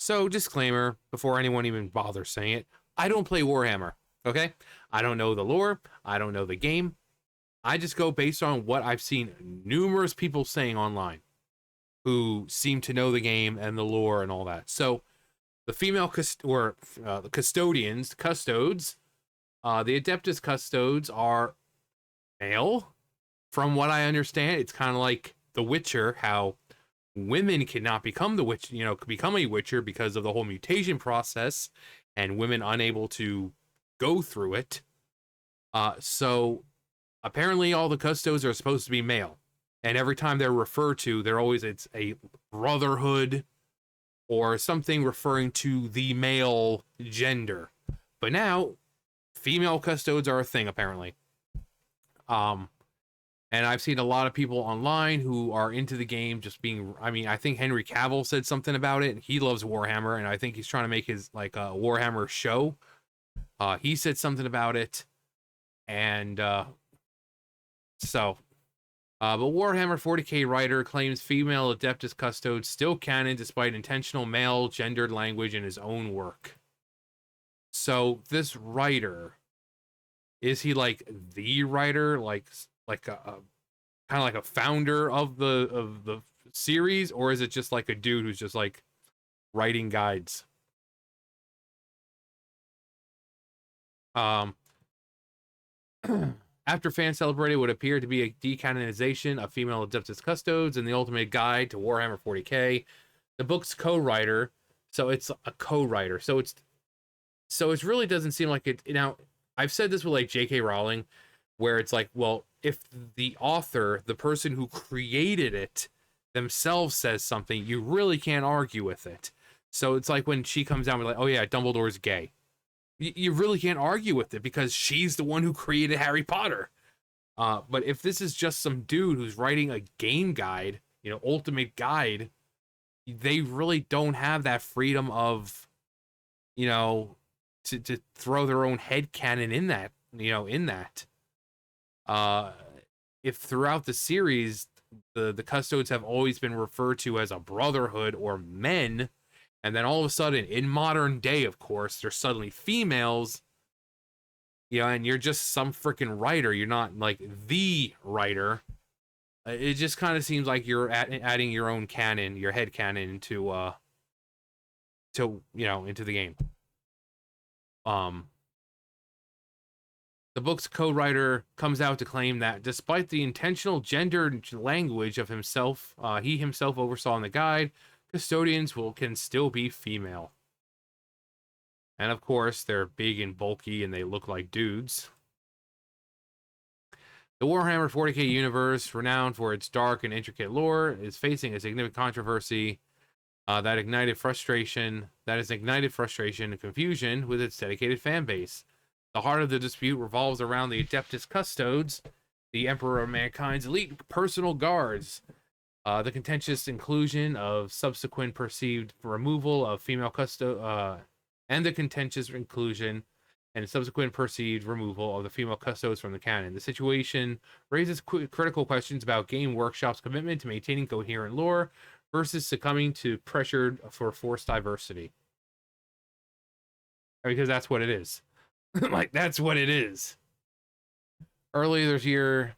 So, disclaimer before anyone even bothers saying it, I don't play Warhammer, okay? I don't know the lore, I don't know the game. I just go based on what I've seen numerous people saying online who seem to know the game and the lore and all that. So, the female the custodians, custodes, the Adeptus custodes are male. From what I understand, it's kind of like The Witcher, how women cannot become the witch, become a witcher because of the whole mutation process, and women unable to go through it. So apparently, all the custodes are supposed to be male, and every time they're referred to, it's a brotherhood or something referring to the male gender. But now, female custodes are a thing apparently. And I've seen a lot of people online who are into the game just being, I think Henry Cavill said something about it. He loves Warhammer, and I think he's trying to make his, like, a Warhammer show. He said something about it. And, but Warhammer 40k writer claims female Adeptus Custodes still canon despite intentional male gendered language in his own work. So this writer, is he like the writer, like a kind of like a founder of the series, or is it just like a dude who's just like writing guides? After fans celebrated what appeared to be a decanonization of female Adeptus Custodes and the ultimate guide to Warhammer 40k, the book's co-writer, so it's a co-writer, so it really doesn't seem like it. Now, I've said this with like J.K. Rowling, where it's like, well, if the author, the person who created it themselves, says something, you really can't argue with it. So it's like when she comes down with like, oh yeah, Dumbledore's gay. You really can't argue with it because she's the one who created Harry Potter. But if this is just some dude who's writing a game guide, ultimate guide, they really don't have that freedom of, to throw their own headcanon in that, in that. If throughout the series, the custodes have always been referred to as a brotherhood or men, and then all of a sudden, in modern day, of course, they're suddenly females, and you're just some freaking writer. You're not like the writer. It just kind of seems like you're adding your own canon, your head canon into into the game. The book's co-writer comes out to claim that despite the intentional gendered language of himself, he himself oversaw in the guide, custodians can still be female. And of course, they're big and bulky and they look like dudes. The Warhammer 40k universe, renowned for its dark and intricate lore, is facing a significant controversy that has ignited frustration and confusion with its dedicated fan base. The heart of the dispute revolves around the Adeptus Custodes, the Emperor of Mankind's elite personal guards. The contentious inclusion of subsequent perceived removal of female custodes, and the contentious inclusion and subsequent perceived removal of the female custodes from the canon. The situation raises critical questions about Game Workshop's commitment to maintaining coherent lore versus succumbing to pressure for forced diversity. Because that's what it is. Like, that's what it is. Earlier this year,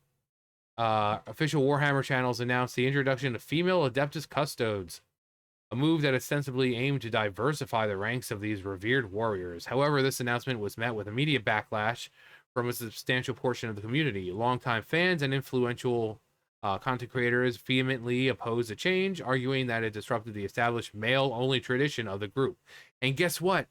official Warhammer channels announced the introduction of female Adeptus Custodes, a move that ostensibly aimed to diversify the ranks of these revered warriors. However, this announcement was met with immediate backlash from a substantial portion of the community. Longtime fans and influential content creators vehemently opposed the change, arguing that it disrupted the established male-only tradition of the group. And guess what?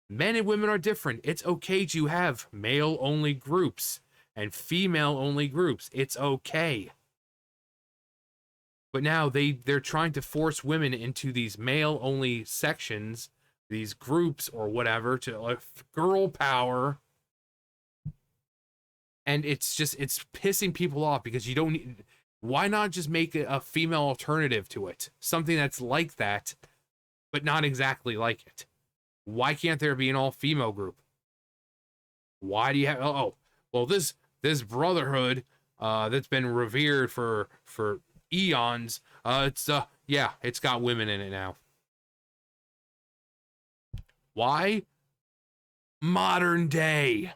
Men and women are different. It's okay to have male-only groups and female-only groups. It's okay. But now they're trying to force women into these male-only sections, these groups or whatever, to like girl power. And it's pissing people off because you don't need... Why not just make a female alternative to it? Something that's like that, but not exactly like it. Why can't there be an all-female group? Why do you have... well, this brotherhood that's been revered for eons, it's got women in it now. Why? Modern day.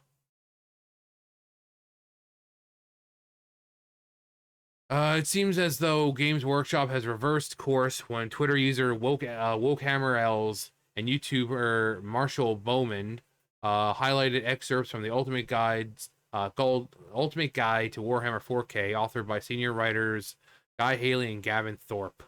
It seems as though Games Workshop has reversed course when Twitter user Wokehammer Els and YouTuber Marshall Bowman highlighted excerpts from the Ultimate Guides called Ultimate Guide to Warhammer 4K, authored by senior writers Guy Haley and Gavin Thorpe.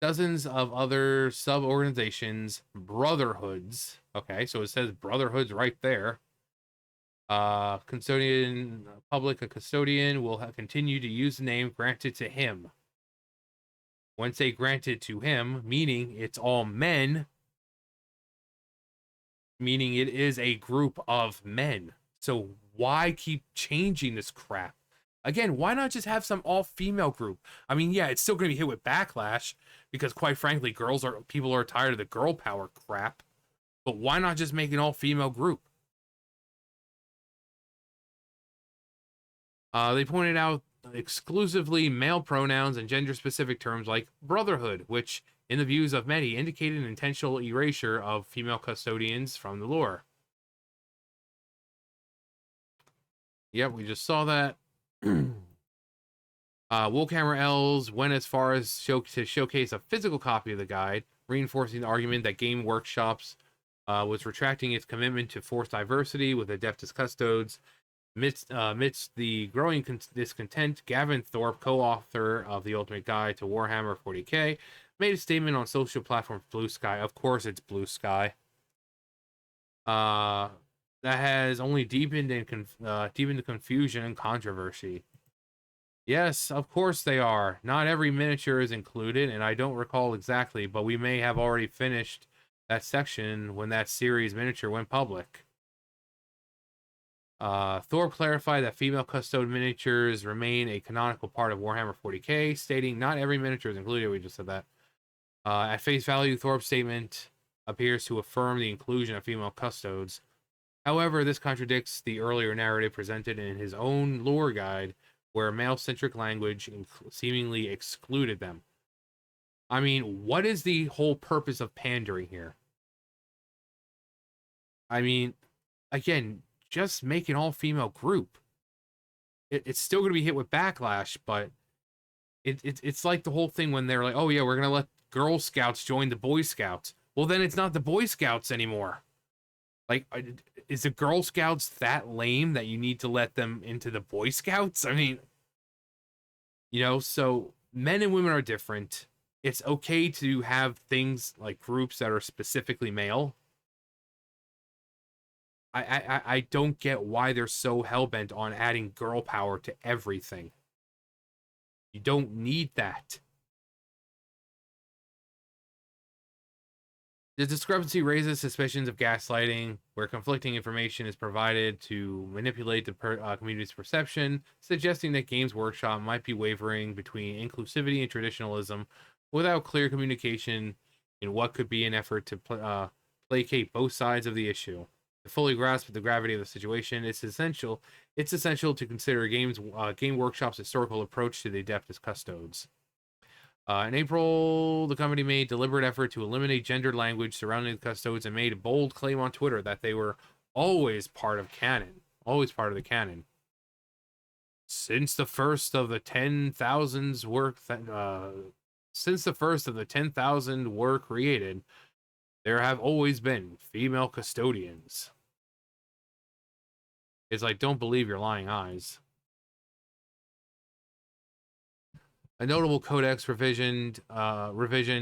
Dozens of other sub-organizations, brotherhoods. Okay, so it says brotherhoods right there. Custodian, public, a custodian will continue to use the name granted to him. When say granted to him, meaning it's all men, meaning it is a group of men. So why keep changing this crap? Again, why not just have some all-female group? I mean, yeah, it's still going to be hit with backlash because, quite frankly, people are tired of the girl power crap. But why not just make an all-female group? They pointed out exclusively male pronouns and gender-specific terms like brotherhood, which, in the views of many, indicated an intentional erasure of female custodians from the lore. Yep, we just saw that. Woolhammer Els went as far as to showcase a physical copy of the guide, reinforcing the argument that Game Workshops was retracting its commitment to force diversity with Adeptus Custodes. Amidst the growing discontent, Gavin Thorpe, co-author of the Ultimate Guide to Warhammer 40k, made a statement on social platform Blue Sky. Of course, it's Blue Sky. That has only deepened the confusion and controversy. Yes, of course they are. Not every miniature is included, and I don't recall exactly, but we may have already finished that section when that series miniature went public. Thorpe clarified that female custode miniatures remain a canonical part of Warhammer 40k, stating not every miniature is included. We just said that. At face value, Thorpe's statement appears to affirm the inclusion of female custodes. However, this contradicts the earlier narrative presented in his own lore guide, where male-centric language seemingly excluded them. I mean, what is the whole purpose of pandering here? I mean, again, just make an all-female group. It's still going to be hit with backlash, but it's like the whole thing when they're like, oh yeah, we're going to let Girl Scouts join the Boy Scouts. Well, then it's not the Boy Scouts anymore. Like, is the Girl Scouts that lame that you need to let them into the Boy Scouts? I mean, so men and women are different. It's okay to have things like groups that are specifically male. I don't get why they're so hell-bent on adding girl power to everything. You don't need that. The discrepancy raises suspicions of gaslighting, where conflicting information is provided to manipulate the community's perception, suggesting that Games Workshop might be wavering between inclusivity and traditionalism without clear communication in what could be an effort to placate both sides of the issue. To fully grasp the gravity of the situation, it's essential to consider Game Workshop's historical approach to the Adeptus Custodes. In April, the company made deliberate effort to eliminate gendered language surrounding the Custodes and made a bold claim on Twitter that they were always part of canon. Always part of the canon. Since the first of the 10,000 were created, there have always been female custodians. It's like, don't believe your lying eyes. A notable codex revision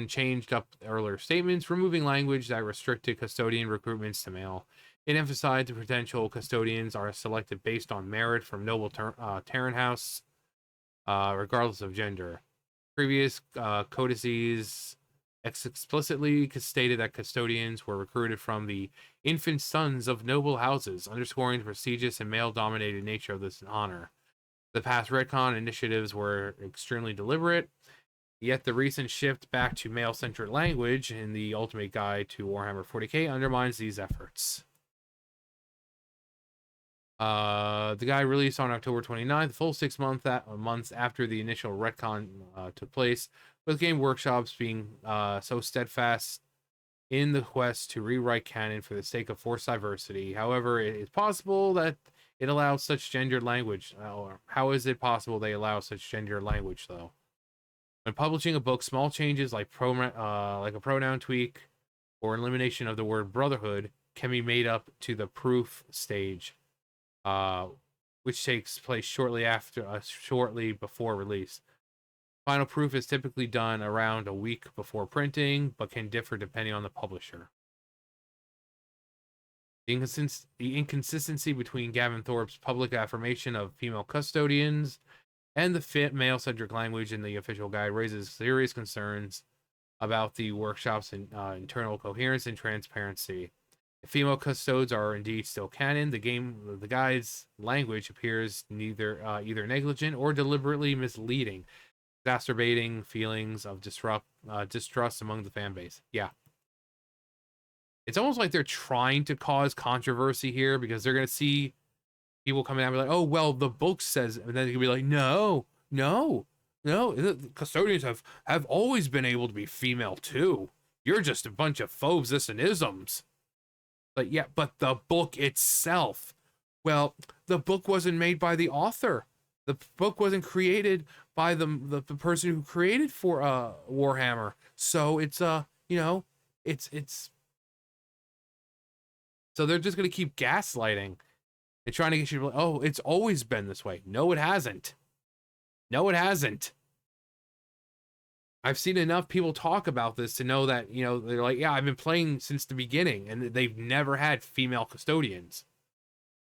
changed up earlier statements, removing language that restricted custodian recruitments to male. It emphasized the potential custodians are selected based on merit from noble Terran house, regardless of gender. Previous codices explicitly stated that custodians were recruited from the infant sons of noble houses, underscoring the prestigious and male-dominated nature of this honor. The past retcon initiatives were extremely deliberate, yet the recent shift back to male-centered language in the Ultimate Guide to Warhammer 40k undermines these efforts. The guy released on October 29th, full 6 months after the initial retcon took place, with Game Workshops being so steadfast in the quest to rewrite canon for the sake of forced diversity. However, it is possible that it allows such gendered language. Or how is it possible they allow such gendered language, though? When publishing a book, small changes like a pronoun tweak or elimination of the word brotherhood can be made up to the proof stage, which takes place shortly before release. Final proof is typically done around a week before printing, but can differ depending on the publisher. The inconsistency between Gavin Thorpe's public affirmation of female custodians and the male-centric language in the official guide raises serious concerns about the workshop's internal coherence and transparency. If female custodes are indeed still canon, the guide's language appears either negligent or deliberately misleading, exacerbating feelings of distrust among the fan base. Yeah. It's almost like they're trying to cause controversy here because they're going to see people coming out and be like, oh, well, the book says, and then they can be like, no, the custodians have always been able to be female too. You're just a bunch of phobes and isms. But yeah, but the book itself, well, the book wasn't made by the author. The book wasn't created by the person who created for Warhammer. So it's it's so they're just gonna keep gaslighting and trying to get you to be like, oh, it's always been this way. No, it hasn't. No, it hasn't. I've seen enough people talk about this to know that, they're like, yeah, I've been playing since the beginning, and they've never had female custodians.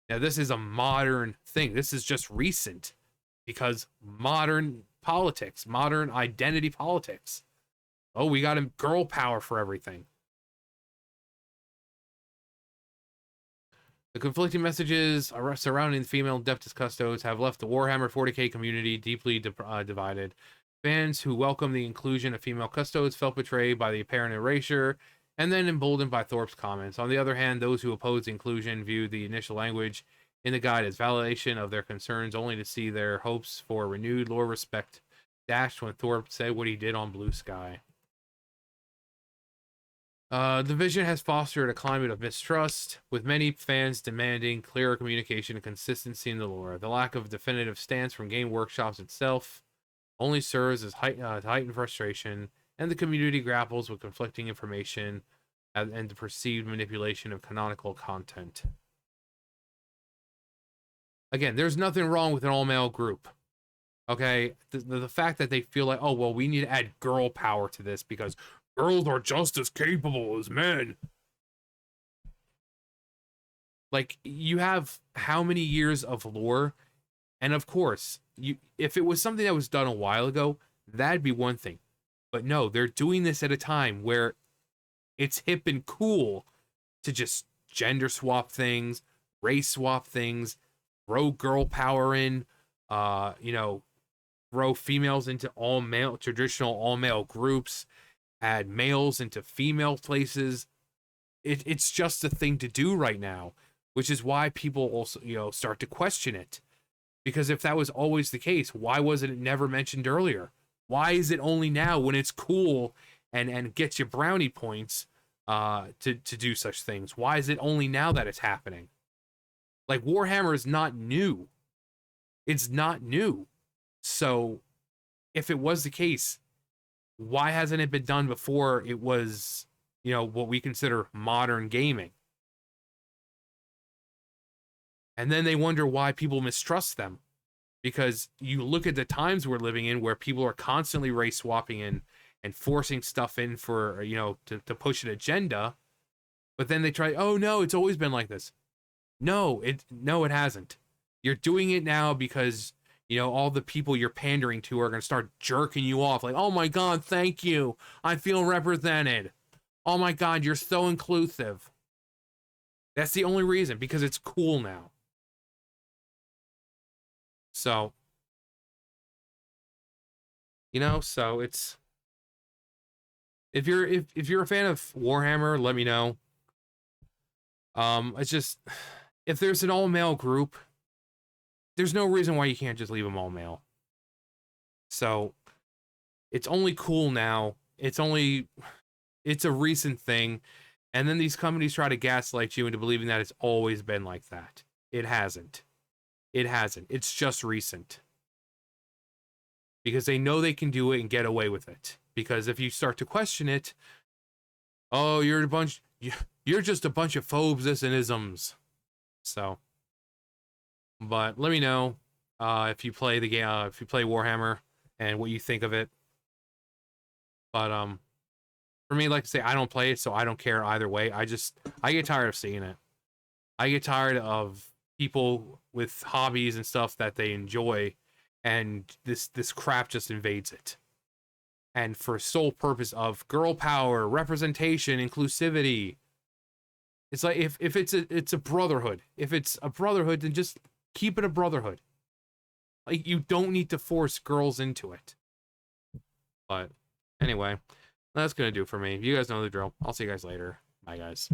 Now, this is a modern thing. This is just recent because modern politics, modern identity politics. Oh, we got girl power for everything. The conflicting messages surrounding the female Adeptus Custodes have left the Warhammer 40k community deeply divided. Fans who welcome the inclusion of female Custodes felt betrayed by the apparent erasure, and then emboldened by Thorpe's comments. On the other hand, those who opposed inclusion viewed the initial language in the guide as validation of their concerns, only to see their hopes for renewed lore respect dashed when Thorpe said what he did on Blue Sky. The division has fostered a climate of mistrust, with many fans demanding clearer communication and consistency in the lore. The lack of definitive stance from Game Workshops itself only serves as heightened frustration, and the community grapples with conflicting information and the perceived manipulation of canonical content. Again, there's nothing wrong with an all-male group. Okay? The fact that they feel like, oh, well, we need to add girl power to this because girls are just as capable as men. Like, you have how many years of lore? And of course, if it was something that was done a while ago, that'd be one thing. But no, they're doing this at a time where it's hip and cool to just gender swap things, race swap things, throw girl power in, throw females into traditional all male groups, add males into female places. It's just a thing to do right now, which is why people also, start to question it. Because if that was always the case, why wasn't it never mentioned earlier? Why is it only now when it's cool and gets you brownie points to do such things? Why is it only now that it's happening? Like, Warhammer is not new. It's not new. So if it was the case, why hasn't it been done before it was, what we consider modern gaming? And then they wonder why people mistrust them. Because you look at the times we're living in where people are constantly race swapping and forcing stuff in for, to push an agenda. But then they try, oh no, it's always been like this. No, it hasn't. You're doing it now because, all the people you're pandering to are going to start jerking you off. Like, oh my God, thank you. I feel represented. Oh my God, you're so inclusive. That's the only reason, because it's cool now. So, so it's, if you're a fan of Warhammer, let me know. It's just, if there's an all-male group, there's no reason why you can't just leave them all male. So it's only cool now. It's a recent thing. And then these companies try to gaslight you into believing that it's always been like that. It hasn't. It hasn't. It's just recent. Because they know they can do it and get away with it. Because if you start to question it, oh, you're just a bunch of phobes and isms. So, but let me know if you play the game, if you play Warhammer, and what you think of it. But for me, like I say, I don't play it, so I don't care either way. I get tired of seeing it. I get tired of people with hobbies and stuff that they enjoy, and this crap just invades it. And for sole purpose of girl power, representation, inclusivity. It's like if it's a brotherhood. If it's a brotherhood, then just keep it a brotherhood. Like, you don't need to force girls into it. But anyway, that's gonna do it for me. You guys know the drill. I'll see you guys later. Bye, guys.